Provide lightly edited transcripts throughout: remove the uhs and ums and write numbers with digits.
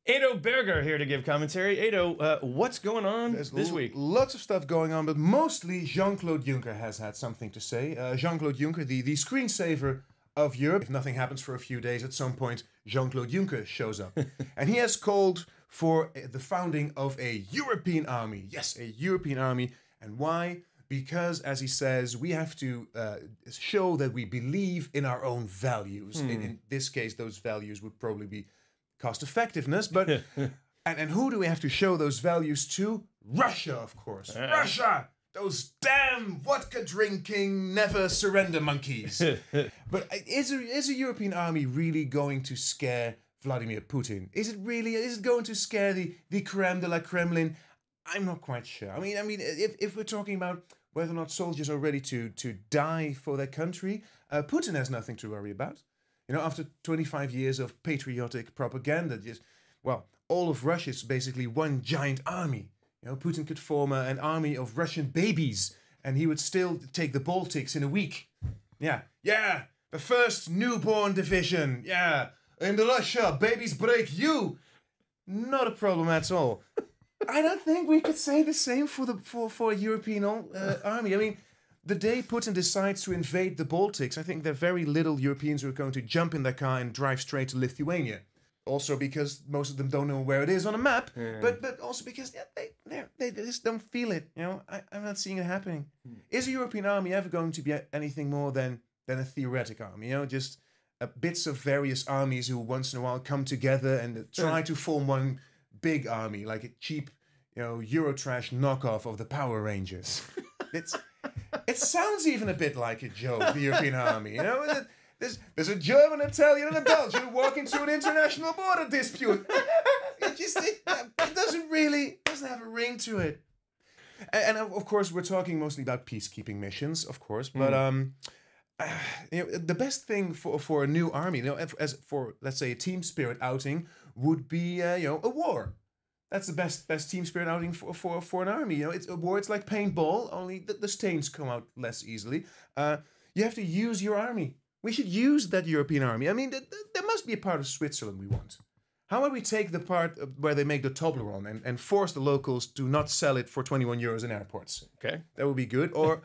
Edo Berger here to give commentary. Edo, what's going on this week? Lots of stuff going on, but mostly Jean Claude Juncker has had something to say. Jean Claude Juncker, the screensaver of Europe. If nothing happens for a few days, at some point, Jean Claude Juncker shows up. And he has called for the founding of a European army. Yes, a European army. And why? Because, as he says, we have to show that we believe in our own values. In this case, those values would probably be cost effectiveness, but and who do we have to show those values to? Russia, of course. Russia! Those damn vodka drinking, never surrender monkeys. But is a European army really going to scare Vladimir Putin? Is it going to scare the creme de la Kremlin? I'm not quite sure. I mean, if we're talking about whether or not soldiers are ready to die for their country, Putin has nothing to worry about. You know, after 25 years of patriotic propaganda, all of Russia is basically one giant army. You know, Putin could form an army of Russian babies, and he would still take the Baltics in a week. Yeah, the first newborn division. Yeah, in Russia, babies break you. Not a problem at all. I don't think we could say the same for a European army. I mean, the day Putin decides to invade the Baltics, I think there are very little Europeans who are going to jump in their car and drive straight to Lithuania. Also because most of them don't know where it is on a map, but also because they just don't feel it. You know, I'm not seeing it happening. Is a European army ever going to be anything more than a theoretic army? You know, just bits of various armies who once in a while come together and try to form one big army, like a cheap, Eurotrash knockoff of the Power Rangers. It sounds even a bit like a joke, the European army. You know, there's a German, Italian, and a Belgian walk into an international border dispute. It doesn't have a ring to it. And of course, we're talking mostly about peacekeeping missions, of course. But the best thing for a new army, as for, let's say, a team spirit outing, would be a war. That's the best team spirit outing for an army. You know, it's a war. It's like paintball, only the stains come out less easily. You have to use your army. We should use that European army. I mean, there must be a part of Switzerland we want. How about we take the part where they make the Toblerone and force the locals to not sell it for 21 euros in airports? Okay, that would be good. Or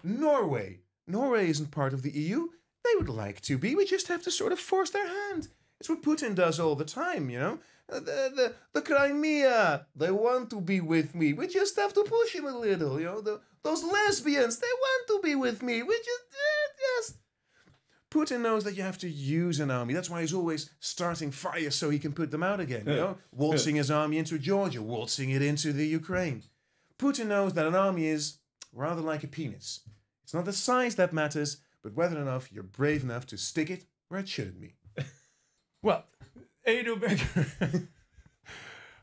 Norway. Norway isn't part of the EU. They would like to be. We just have to sort of force their hand. It's what Putin does all the time, you know. The Crimea, they want to be with me. We just have to push him a little, you know. Those lesbians, they want to be with me. We just... Putin knows that you have to use an army. That's why he's always starting fires so he can put them out again, you know. Waltzing his army into Georgia, waltzing it into the Ukraine. Putin knows that an army is rather like a penis. It's not the size that matters, but whether or not you're brave enough to stick it where it shouldn't be. Well, Edo Berger.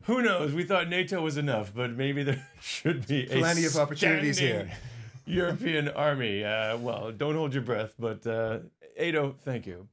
Who knows? We thought NATO was enough, but maybe there should be plenty of opportunities here. European army. Well, don't hold your breath, but Edo, thank you.